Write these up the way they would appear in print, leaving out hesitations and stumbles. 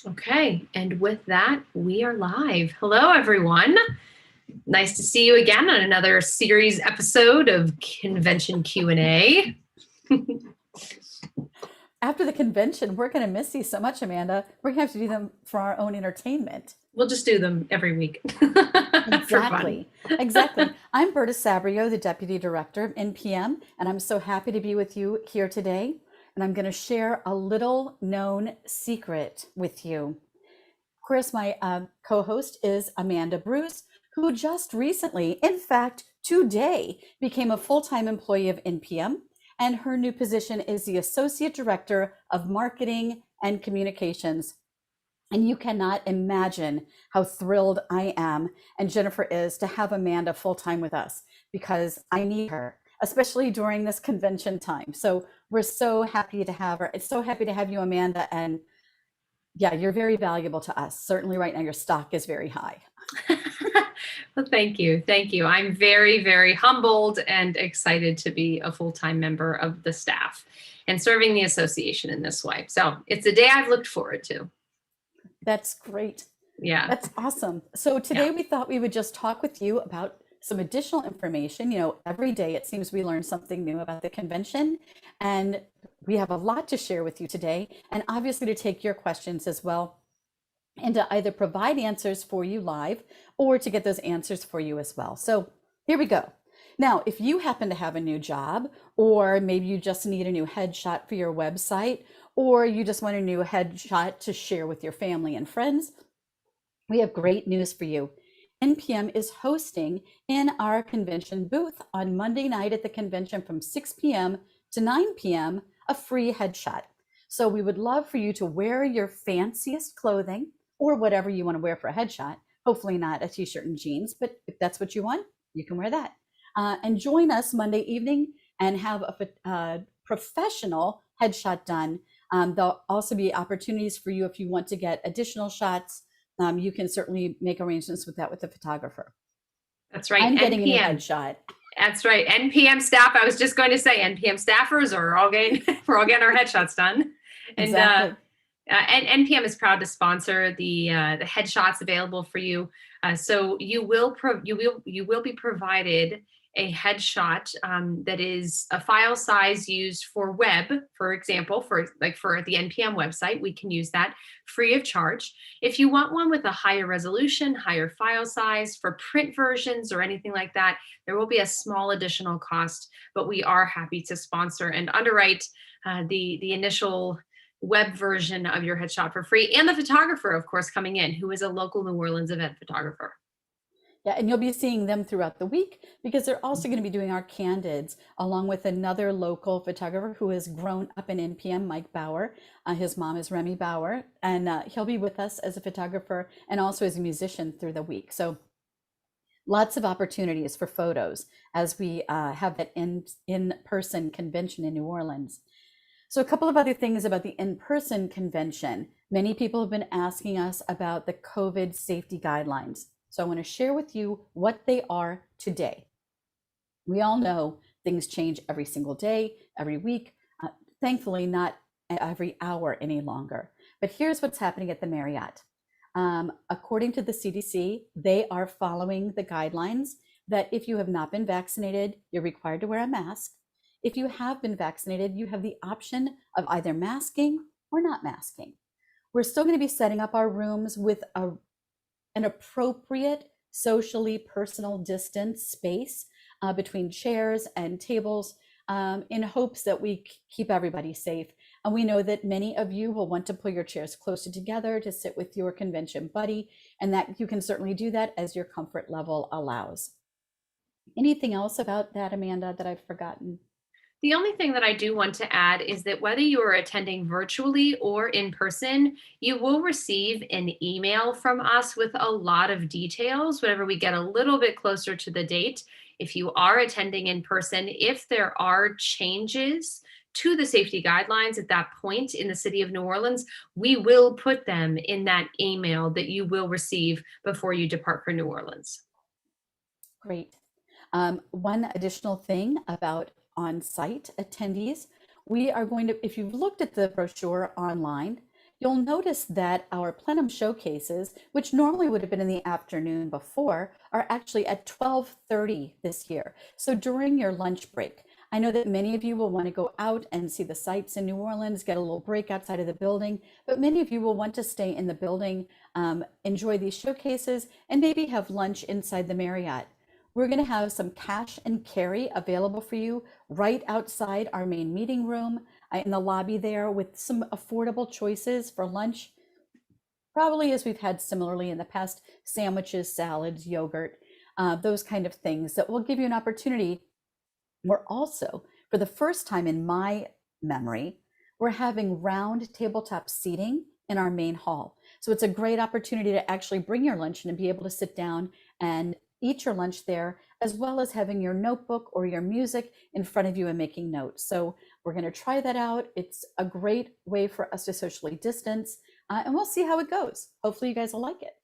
Okay, and with that, we are live. Hello, everyone. Nice to see you again on another series episode of Convention Q&A. After the convention, we're going to miss you so much, Amanda. We're going to have to do them for our own entertainment. We'll just do them every week. Exactly. Exactly. I'm Berta Sabrio, the Deputy Director of NPM, and I'm so happy to be with you here today. And I'm going to share a little known secret with you. Of course, my co-host is Amanda Bruce, who just recently, in fact, today, became a full-time employee of NPM. And her new position is the Associate Director of Marketing and Communications. And you cannot imagine how thrilled I am and Jennifer is to have Amanda full-time with us, because I need her, especially during this convention time. So we're so happy to have her. It's so happy to have you, Amanda. And yeah, you're very valuable to us. Certainly right now, your stock is very high. Well, thank you. Thank you. I'm very, very humbled and excited to be a full-time member of the staff and serving the association in this way. So it's a day I've looked forward to. That's great. Yeah. That's awesome. So today we thought we would just talk with you about some additional information. You know, every day it seems we learn something new about the convention, and we have a lot to share with you today, and obviously to take your questions as well, and to either provide answers for you live or to get those answers for you as well. So here we go. Now, if you happen to have a new job, or maybe you just need a new headshot for your website, or you just want a new headshot to share with your family and friends, we have great news for you. NPM is hosting in our convention booth on Monday night at the convention from 6 p.m. to 9 p.m. a free headshot. So we would love for you to wear your fanciest clothing or whatever you want to wear for a headshot. Hopefully not a t-shirt and jeans, but if that's what you want, you can wear that. And join us Monday evening and have a professional headshot done. There'll also be opportunities for you if you want to get additional shots. You can certainly make arrangements with that with the photographer. That's right. I'm getting a new headshot. That's right. NPM staff. I was just going to say NPM staffers are all getting we're all getting our headshots done. And Exactly. and NPM is proud to sponsor the headshots available for you. So you will be provided a headshot that is a file size used for web, for example, for the NPM website. We can use that free of charge. If you want one with a higher resolution, higher file size for print versions or anything like that, there will be a small additional cost, but we are happy to sponsor and underwrite the initial web version of your headshot for free, and the photographer, of course, coming in, who is a local New Orleans event photographer. Yeah, and you'll be seeing them throughout the week because they're also going to be doing our candids along with another local photographer who has grown up in NPM, Mike Bauer. His mom is Remy Bauer, and he'll be with us as a photographer and also as a musician through the week. So lots of opportunities for photos as we have that in-person convention in New Orleans. So a couple of other things about the in-person convention. Many people have been asking us about the COVID safety guidelines. So I want to share with you what they are today. We all know things change every single day, every week, thankfully not every hour any longer. But here's what's happening at the Marriott. According to the CDC, they are following the guidelines that if you have not been vaccinated, you're required to wear a mask. If you have been vaccinated, you have the option of either masking or not masking. We're still going to be setting up our rooms with an appropriate socially personal distance space between chairs and tables in hopes that we keep everybody safe. And we know that many of you will want to pull your chairs closer together to sit with your convention buddy, and that you can certainly do that as your comfort level allows. Anything else about that, Amanda, that I've forgotten? The only thing that I do want to add is that whether you are attending virtually or in person, you will receive an email from us with a lot of details whenever we get a little bit closer to the date. If you are attending in person, if there are changes to the safety guidelines at that point in the city of New Orleans, we will put them in that email that you will receive before you depart for New Orleans. Great. One additional thing about on-site attendees, we are going to, if you've looked at the brochure online, you'll notice that our plenum showcases, which normally would have been in the afternoon before, are actually at 12:30 this year. So during your lunch break, I know that many of you will want to go out and see the sights in New Orleans, get a little break outside of the building, but many of you will want to stay in the building, enjoy these showcases, and maybe have lunch inside the Marriott. We're going to have some cash and carry available for you right outside our main meeting room, in the lobby there, with some affordable choices for lunch, probably as we've had similarly in the past: sandwiches, salads, yogurt, those kind of things that will give you an opportunity. We're also, for the first time in my memory, we're having round tabletop seating in our main hall. So it's a great opportunity to actually bring your lunch and be able to sit down and eat your lunch there, as well as having your notebook or your music in front of you and making notes. So we're going to try that out. It's a great way for us to socially distance, and we'll see how it goes. Hopefully you guys will like it.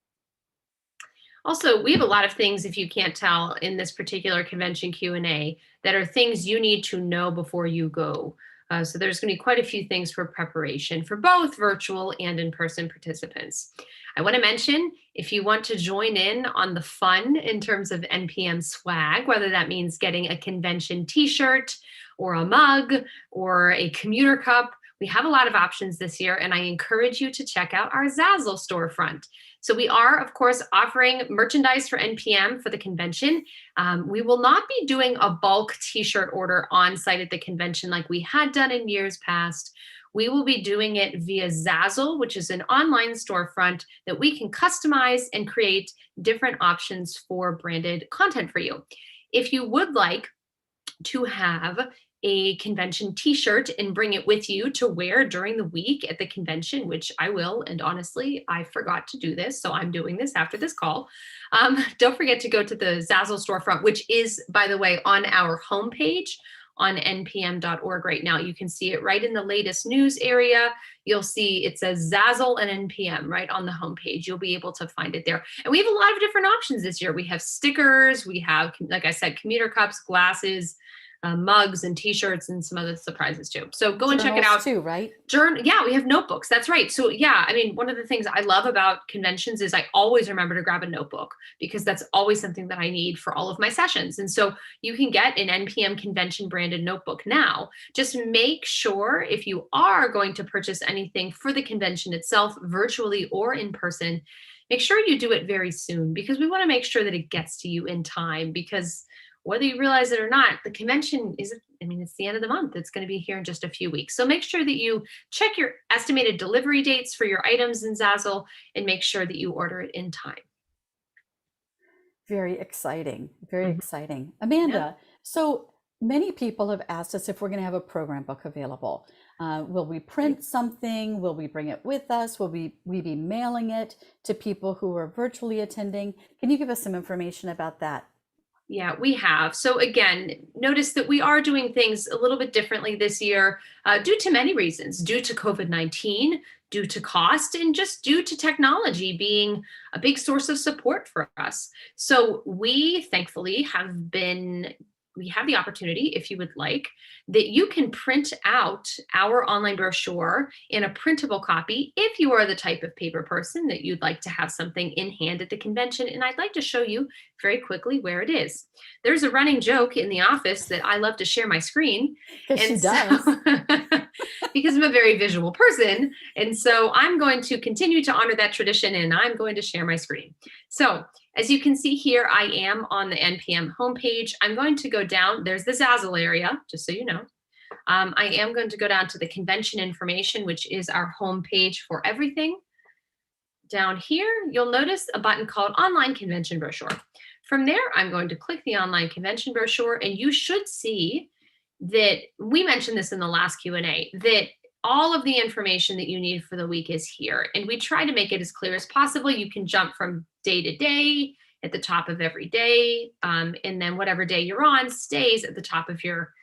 Also, we have a lot of things, if you can't tell, in this particular convention Q&A that are things you need to know before you go. So there's going to be quite a few things for preparation for both virtual and in-person participants. I want to mention, if you want to join in on the fun in terms of NPM swag, whether that means getting a convention t-shirt or a mug or a commuter cup, we have a lot of options this year, and I encourage you to check out our Zazzle storefront. So we are, of course, offering merchandise for NPM for the convention. We will not be doing a bulk t-shirt order on site at the convention like we had done in years past. We will be doing it via Zazzle, which is an online storefront that we can customize and create different options for branded content for you. If you would like to have a convention t-shirt and bring it with you to wear during the week at the convention, which I will, and honestly, I forgot to do this, so I'm doing this after this call. Don't forget to go to the Zazzle storefront, which is, by the way, on our homepage on npm.org right now. You can see it right in the latest news area. You'll see it says Zazzle and NPM right on the homepage. You'll be able to find it there. And we have a lot of different options this year. We have stickers, we have, like I said, commuter cups, glasses, mugs and t-shirts, and some other surprises too. So go and check it out too, right? Yeah, we have notebooks. That's right. So yeah, I mean, one of the things I love about conventions is I always remember to grab a notebook, because that's always something that I need for all of my sessions. And so you can get an NPM convention branded notebook now. Just make sure, if you are going to purchase anything for the convention itself, virtually or in person, make sure you do it very soon, because we want to make sure that it gets to you in time, because whether you realize it or not, the convention is, I mean, it's the end of the month. It's going to be here in just a few weeks. So make sure that you check your estimated delivery dates for your items in Zazzle and make sure that you order it in time. Very exciting. Very exciting. Amanda, so many people have asked us if we're going to have a program book available. Will we print something? Will we bring it with us? Will we be mailing it to people who are virtually attending? Can you give us some information about that? Yeah, we have. So again, notice that we are doing things a little bit differently this year due to many reasons, due to COVID-19, due to cost, and just due to technology being a big source of support for us. So we thankfully we have the opportunity, if you would like, that you can print out our online brochure in a printable copy if you are the type of paper person that you'd like to have something in hand at the convention. And I'd like to show you very quickly where it is. There's a running joke in the office that I love to share my screen. Because she does. Because I'm a very visual person. And so I'm going to continue to honor that tradition, and I'm going to share my screen. So as you can see here, I am on the NPM homepage. I'm going to go down. There's the Zazzle area, just so you know. I am going to go down to the convention information, which is our homepage for everything. Down here, you'll notice a button called Online Convention Brochure. From there, I'm going to click the Online Convention Brochure, and you should see that we mentioned this in the last Q&A, that all of the information that you need for the week is here. And we try to make it as clear as possible. You can jump from day to day at the top of every day. And then whatever day you're on stays at the top of your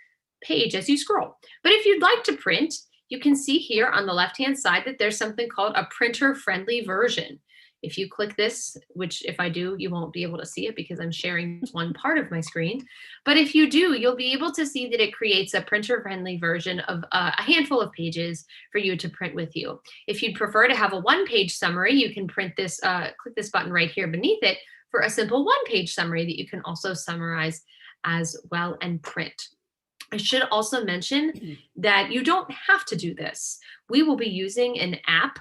page as you scroll. But if you'd like to print, you can see here on the left-hand side that there's something called a printer-friendly version. If you click this, which if I do, you won't be able to see it because I'm sharing one part of my screen. But if you do, you'll be able to see that it creates a printer-friendly version of a handful of pages for you to print with you. If you'd prefer to have a one-page summary, you can print this, click this button right here beneath it for a simple one-page summary that you can also summarize as well and print. I should also mention that you don't have to do this. We will be using an app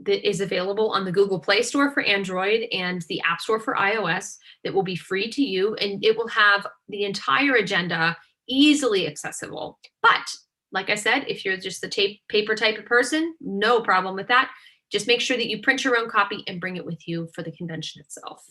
that is available on the Google Play Store for Android and the App Store for iOS that will be free to you, and it will have the entire agenda easily accessible. But like I said, if you're just the paper type of person, no problem with that. Just make sure that you print your own copy and bring it with you for the convention itself.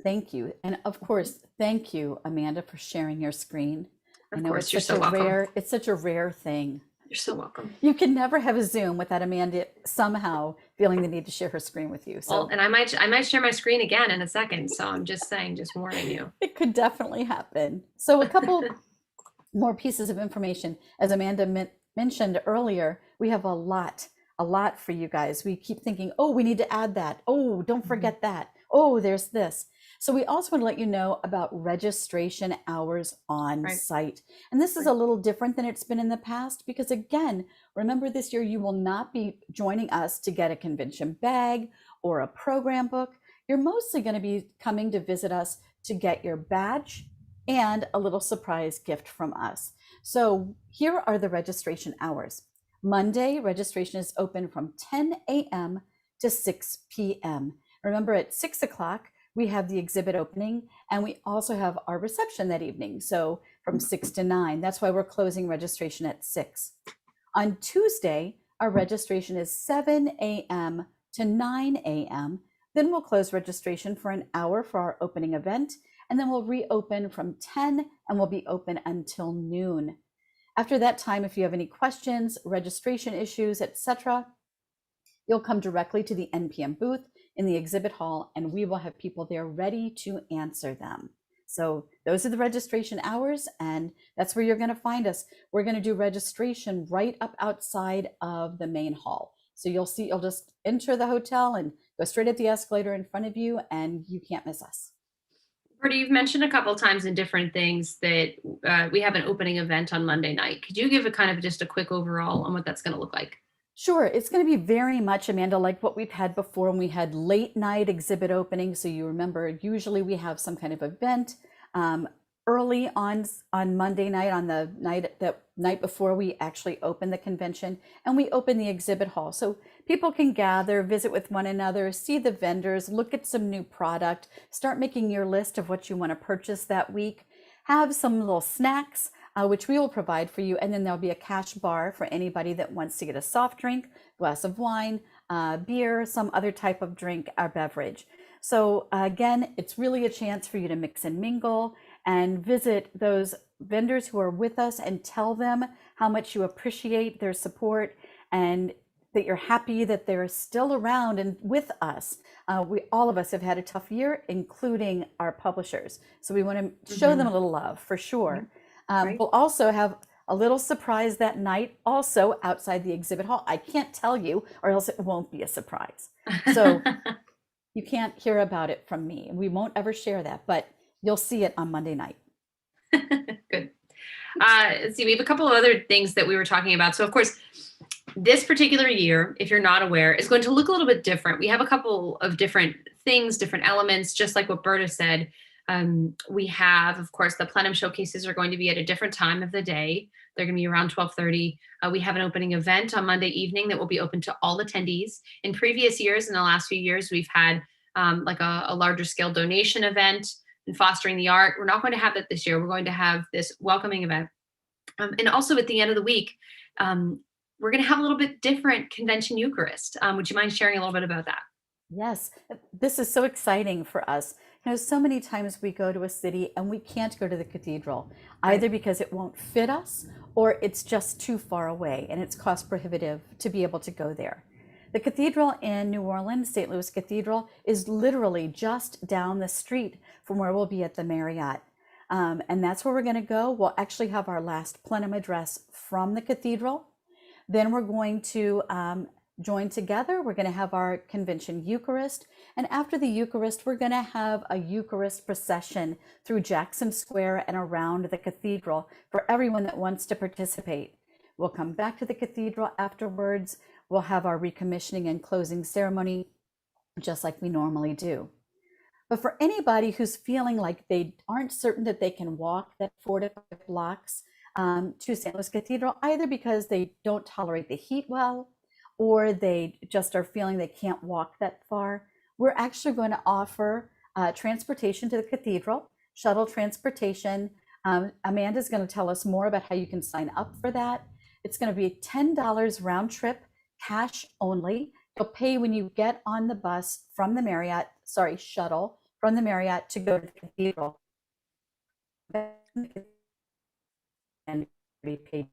Thank you. And of course, thank you, Amanda, for sharing your screen. Of course, you're so welcome. It's such a rare thing. You're so welcome. You can never have a Zoom without Amanda somehow feeling the need to share her screen with you. So well, and I might share my screen again in a second. So I'm just saying, just warning you. It could definitely happen. So a couple more pieces of information. As Amanda mentioned earlier, we have a lot for you guys. We keep thinking, oh, we need to add that. Oh, don't forget that. Oh, there's this. So we also want to let you know about registration hours on site. And this is a little different than it's been in the past because, again, remember this year you will not be joining us to get a convention bag or a program book. You're mostly going to be coming to visit us to get your badge and a little surprise gift from us. So here are the registration hours. Monday, registration is open from 10 a.m. to 6 p.m. Remember, at 6 o'clock, we have the exhibit opening, and we also have our reception that evening. So from 6 to 9, that's why we're closing registration at 6. On Tuesday, our registration is 7 a.m. to 9 a.m. Then we'll close registration for an hour for our opening event, and then we'll reopen from 10 and we'll be open until noon. After that time, if you have any questions, registration issues, etc., you'll come directly to the NPM booth in the exhibit hall, and we will have people there ready to answer them. So those are the registration hours, and that's where you're going to find us. We're going to do registration right up outside of the main hall. So you'll just enter the hotel and go straight up the escalator in front of you, and you can't miss us. Bertie, you've mentioned a couple of times in different things that we have an opening event on Monday night. Could you give a kind of just a quick overall on what that's going to look like? Sure. It's going to be very much, Amanda, like what we've had before when we had late night exhibit opening. So you remember, usually we have some kind of event early on Monday night, on the night before we actually open the convention, and we open the exhibit hall. So people can gather, visit with one another, see the vendors, look at some new product, start making your list of what you want to purchase that week, have some little snacks, which we will provide for you. And then there'll be a cash bar for anybody that wants to get a soft drink, glass of wine, beer, some other type of drink or beverage. So again, it's really a chance for you to mix and mingle and visit those vendors who are with us and tell them how much you appreciate their support and that you're happy that they're still around and with us. All of us have had a tough year, including our publishers. So we want to show them a little love for sure. We'll also have a little surprise that night, also outside the exhibit hall. I can't tell you, or else it won't be a surprise. So you can't hear about it from me. We won't ever share that, but you'll see it on Monday night. Good. Let's see, we have a couple of other things that we were talking about. So of course, this particular year, if you're not aware, is going to look a little bit different. We have a couple of different things, different elements, just like what Berta said. We have, of course, the Plenum showcases are going to be at a different time of the day. They're going to be around 12:30. We have an opening event on Monday evening that will be open to all attendees. In previous years, in the last few years, we've had like a larger scale donation event and fostering the art. We're not going to have that this year. We're going to have this welcoming event. And also at the end of the week, we're going to have a little bit different convention Eucharist. Would you mind sharing a little bit about that? Yes, this is so exciting for us. You know, so many times we go to a city and we can't go to the cathedral, either because it won't fit us or it's just too far away and it's cost prohibitive to be able to go there. The cathedral in New Orleans, St. Louis Cathedral, is literally just down the street from where we'll be at the Marriott. And that's where we're going to go. We'll actually have our last plenum address from the cathedral. Then we're going to join together. We're going to have our convention Eucharist. And after the Eucharist, we're going to have a Eucharist procession through Jackson Square and around the cathedral for everyone that wants to participate. We'll come back to the cathedral afterwards. We'll have our recommissioning and closing ceremony, just like we normally do. But for anybody who's feeling like they aren't certain that they can walk that 4 to 5 blocks to St. Louis Cathedral, either because they don't tolerate the heat well, or they just are feeling they can't walk that far, we're actually going to offer transportation to the cathedral, shuttle transportation. Amanda's going to tell us more about how you can sign up for that. It's going to be $10 round trip, cash only. You'll pay when you get on the bus from the Marriott, shuttle from the Marriott to go to the cathedral. And be paid.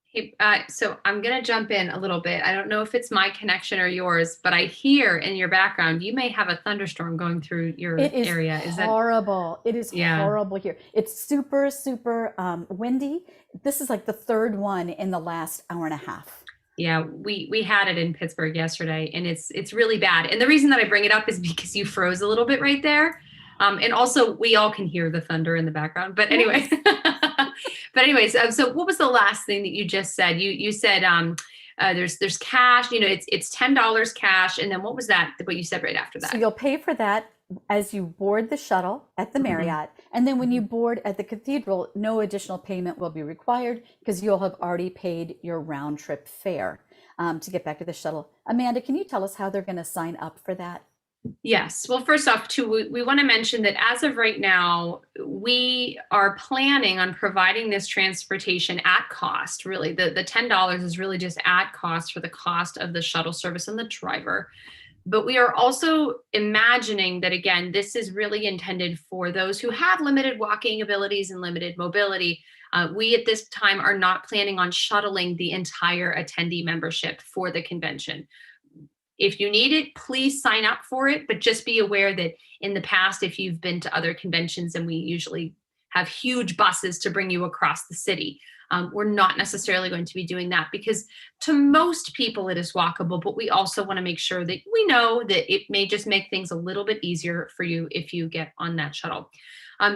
Hey, so I'm going to jump in a little bit. I don't know if it's my connection or yours, but I hear in your background, you may have a thunderstorm going through your area. Is horrible. It is horrible here. It's super, super windy. This is like the third one in the last hour and a half. Yeah, we had it in Pittsburgh yesterday, and it's really bad. And the reason that I bring it up is because you froze a little bit right there. And also we all can hear the thunder in the background. But anyway, but anyways, so what was the last thing that you just said? You said there's cash, it's $10 cash. And then what was that, what you said right after that? So you'll pay for that as you board the shuttle at the Marriott. And then when you board at the cathedral, no additional payment will be required because you'll have already paid your round trip fare to get back to the shuttle. Amanda, can you tell us how they're going to sign up for that? Yes. Well, first off, too, we want to mention that as of right now, we are planning on providing this transportation at cost. Really, the $10 is really just at cost for the cost of the shuttle service and the driver. But we are also imagining that, again, this is really intended for those who have limited walking abilities and limited mobility. We at this time are not planning on shuttling the entire attendee membership for the convention. If you need it, please sign up for it, but just be aware that in the past, if you've been to other conventions, and we usually have huge buses to bring you across the city, we're not necessarily going to be doing that because to most people it is walkable, but we also want to make sure that we know that it may just make things a little bit easier for you if you get on that shuttle.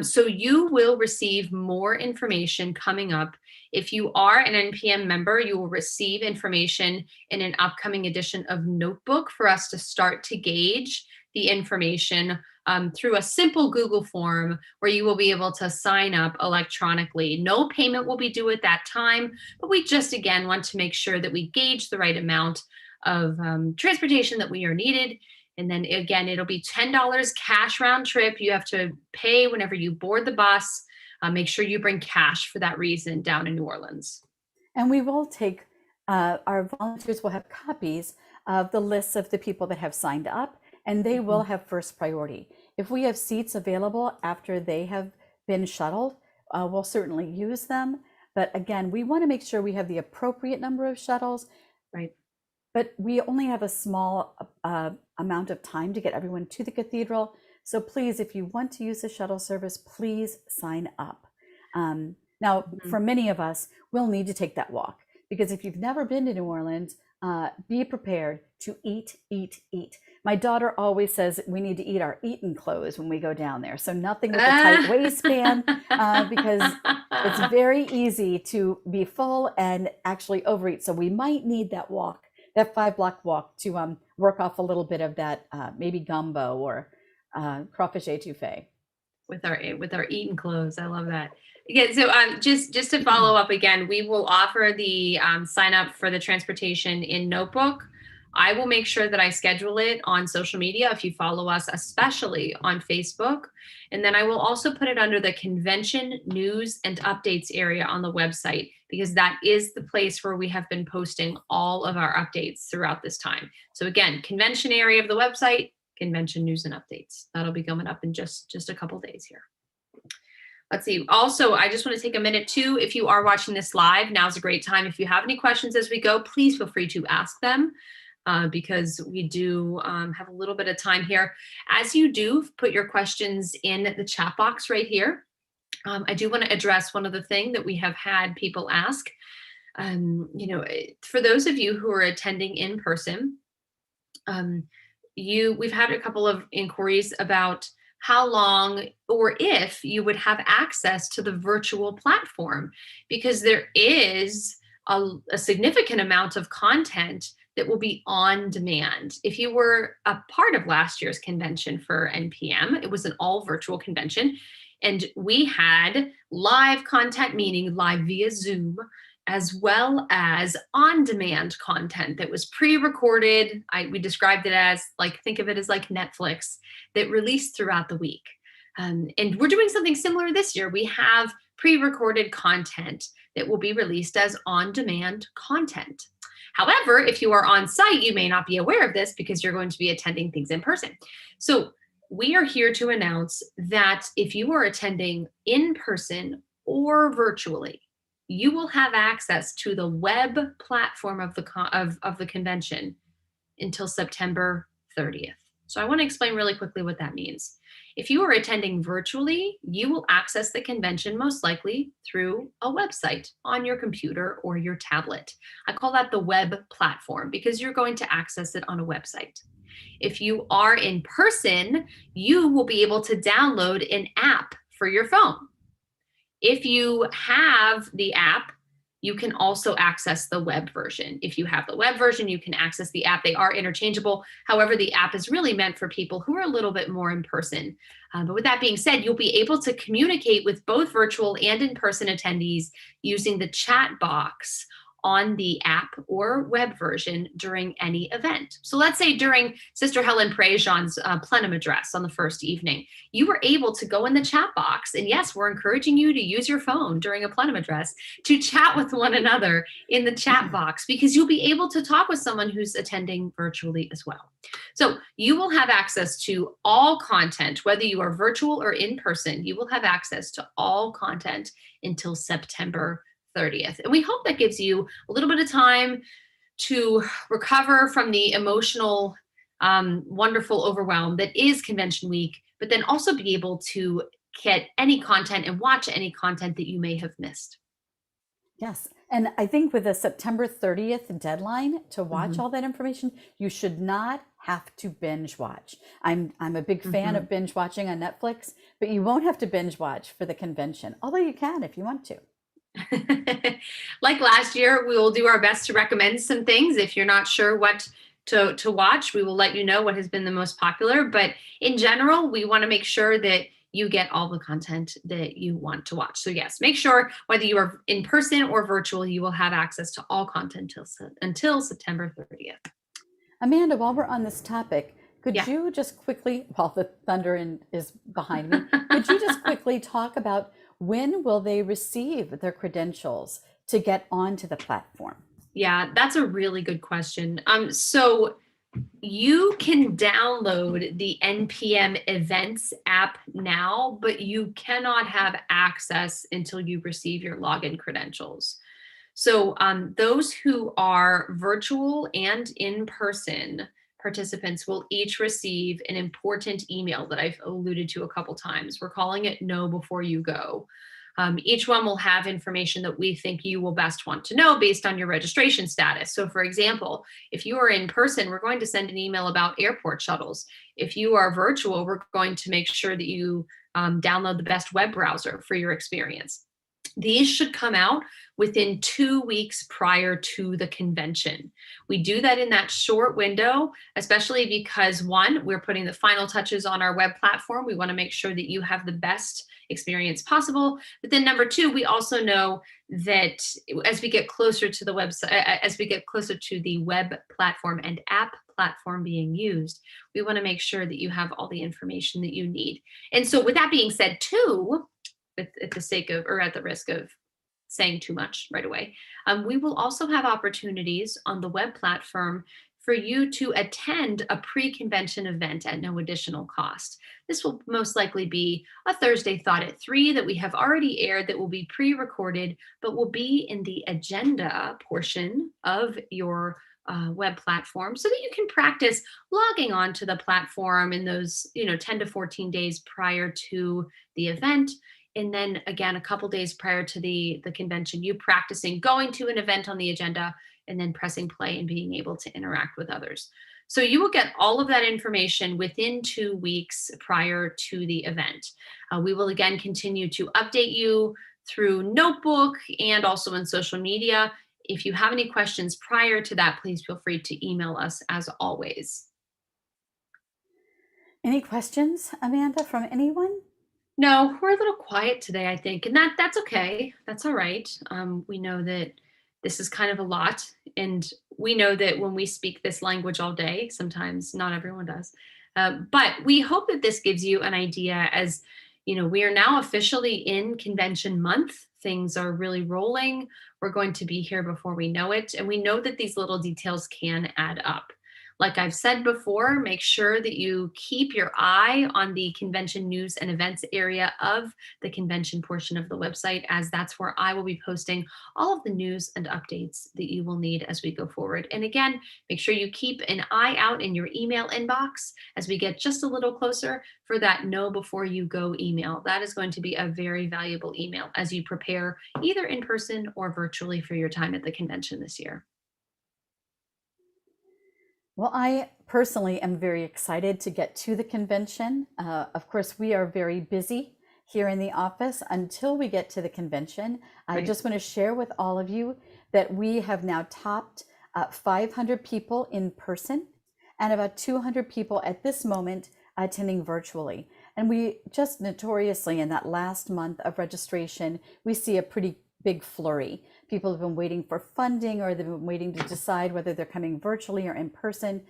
So you will receive more information coming up. If you are an NPM member, you will receive information in an upcoming edition of Notebook for us to start to gauge the information through a simple Google form where you will be able to sign up electronically. No payment will be due at that time, but we just, again, want to make sure that we gauge the right amount of transportation that we are needed. And then again, it'll be $10 cash round trip. You have to pay whenever you board the bus. Make sure you bring cash for that reason down in New Orleans. And we will take, our volunteers will have copies of the lists of the people that have signed up, and they will have first priority. If we have seats available after they have been shuttled, we'll certainly use them. But again, we want to make sure we have the appropriate number of shuttles. Right. But we only have a small amount of time to get everyone to the cathedral. So please, if you want to use the shuttle service, please sign up. Now, for many of us, we'll need to take that walk because if you've never been to New Orleans, be prepared to eat, eat, eat. My daughter always says we need to eat our eating clothes when we go down there. So nothing with a tight waistband because it's very easy to be full and actually overeat. So we might need that walk, that 5-block walk to work off a little bit of that maybe gumbo or crawfish étouffée. With our eating clothes. I love that. Yeah, so just to follow up again, we will offer the sign up for the transportation in Notebook. I will make sure that I schedule it on social media if you follow us, especially on Facebook. And then I will also put it under the convention news and updates area on the website, because that is the place where we have been posting all of our updates throughout this time. So again, convention area of the website, convention news and updates. That'll be coming up in just a couple days here. Let's see. Also, I just want to take a minute too. If you are watching this live, now's a great time. If you have any questions as we go, please feel free to ask them because we do have a little bit of time here. As you do, put your questions in the chat box right here. I do want to address one other thing that we have had people ask. For those of you who are attending in person, um, we've had a couple of inquiries about how long or if you would have access to the virtual platform, because there is a significant amount of content that will be on demand. If you were a part of last year's convention for NPM, it was an all virtual convention. And we had live content, meaning live via Zoom, as well as on-demand content that was pre-recorded. We described it as like, think of it as like Netflix, that released throughout the week. And we're doing something similar this year. We have pre-recorded content that will be released as on-demand content. However, if you are on site, you may not be aware of this because you're going to be attending things in person. So we are here to announce that if you are attending in person or virtually, you will have access to the web platform of the convention until September 30th. So I want to explain really quickly what that means. If you are attending virtually, you will access the convention most likely through a website on your computer or your tablet. I call that the web platform because you're going to access it on a website. If you are in person, you will be able to download an app for your phone. If you have the app, you can also access the web version. If you have the web version, you can access the app. They are interchangeable. However, the app is really meant for people who are a little bit more in person. But with that being said, you'll be able to communicate with both virtual and in-person attendees using the chat box on the app or web version during any event. So let's say during Sister Helen Prejean's plenum address on the first evening, you were able to go in the chat box, and yes, we're encouraging you to use your phone during a plenum address to chat with one another in the chat box, because you'll be able to talk with someone who's attending virtually as well. So you will have access to all content, whether you are virtual or in person. You will have access to all content until September 30th. And we hope that gives you a little bit of time to recover from the emotional, wonderful overwhelm that is convention week, but then also be able to get any content and watch any content that you may have missed. Yes. And I think with a September 30th deadline to watch Mhm. all that information, you should not have to binge watch. I'm a big fan of binge watching on Netflix, but you won't have to binge watch for the convention, although you can if you want to. Like last year, we will do our best to recommend some things. If you're not sure what to watch, we will let you know what has been the most popular. But in general, we want to make sure that you get all the content that you want to watch. So yes, make sure whether you are in person or virtual, you will have access to all content until September 30th. Amanda, while we're on this topic, could Yeah. you just quickly, while the thunder is behind me, could you just quickly talk about when will they receive their credentials to get onto the platform? Yeah, that's a really good question. So you can download the NPM Events app now, but you cannot have access until you receive your login credentials. So those who are virtual and in-person participants will each receive an important email that I've alluded to a couple times. We're calling it Know Before You Go. Each one will have information that we think you will best want to know based on your registration status. So for example, if you are in person, we're going to send an email about airport shuttles. If you are virtual, we're going to make sure that you download the best web browser for your experience. These should come out within 2 weeks prior to the convention. We do that in that short window, especially because one, we're putting the final touches on our web platform. We want to make sure that you have the best experience possible. But then number two, we also know that as we get closer to the website, as we get closer to the web platform and app platform being used, we want to make sure that you have all the information that you need. And so with that being said too, at the sake of, or at the risk of saying too much right away, we will also have opportunities on the web platform for you to attend a pre-convention event at no additional cost. This will most likely be a Thursday Thought at 3 that we have already aired, that will be pre-recorded, but will be in the agenda portion of your web platform, so that you can practice logging on to the platform in those 10 to 14 days prior to the event, And then again, a couple days prior to the convention, you practicing going to an event on the agenda and then pressing play and being able to interact with others. So you will get all of that information within 2 weeks prior to the event. We will again continue to update you through Notebook and also in social media. If you have any questions prior to that, please feel free to email us as always. Any questions, Amanda, from anyone? No, we're a little quiet today, I think, and that's okay. That's all right. We know that this is kind of a lot, and we know that when we speak this language all day, sometimes not everyone does. But we hope that this gives you an idea. As you know, we are now officially in convention month. Things are really rolling. We're going to be here before we know it, and we know that these little details can add up. Like I've said before, make sure that you keep your eye on the convention news and events area of the convention portion of the website, as that's where I will be posting all of the news and updates that you will need as we go forward. And again, make sure you keep an eye out in your email inbox as we get just a little closer for that know before you go email. That is going to be a very valuable email as you prepare either in person or virtually for your time at the convention this year. Well, I personally am very excited to get to the convention. Of course, we are very busy here in the office until we get to the convention. I Right. just want to share with all of you that we have now topped 500 people in person and about 200 people at this moment attending virtually. And we just notoriously, in that last month of registration, we see a pretty big flurry. People have been waiting for funding, or they've been waiting to decide whether they're coming virtually or in person.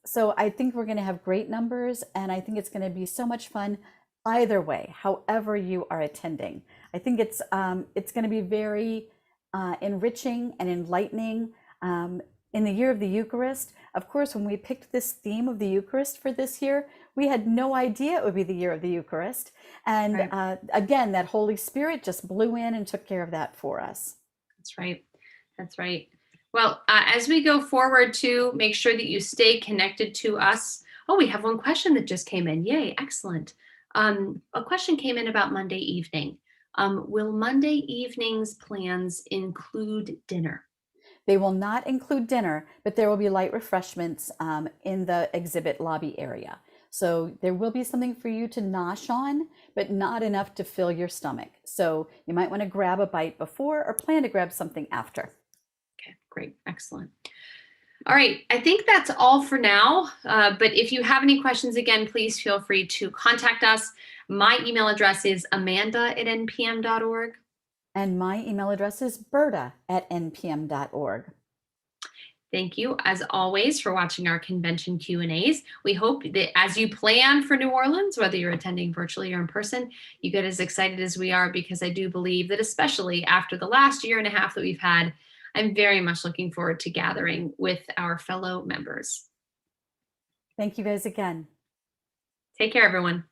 So I think we're going to have great numbers, and I think it's going to be so much fun either way, however you are attending. I think it's going to be very enriching and enlightening. In the year of the Eucharist, of course, when we picked this theme of the Eucharist for this year, we had no idea it would be the year of the Eucharist. And Right. again, that Holy Spirit just blew in and took care of that for us. That's right. That's right. Well, as we go forward, to make sure that you stay connected to us. Oh, we have one question that just came in. Yay, excellent. A question came in about Monday evening. Will Monday evening's plans include dinner? They will not include dinner, but there will be light refreshments in the exhibit lobby area. So there will be something for you to nosh on, but not enough to fill your stomach. So you might want to grab a bite before or plan to grab something after. Okay, great. Excellent. All right. I think that's all for now. But if you have any questions, again, please feel free to contact us. My email address is amanda@npm.org. And my email address is berta@npm.org. Thank you, as always, for watching our convention Q&As. We hope that as you plan for New Orleans, whether you're attending virtually or in person, you get as excited as we are, because I do believe that, especially after the last year and a half that we've had, I'm very much looking forward to gathering with our fellow members. Thank you guys again. Take care, everyone.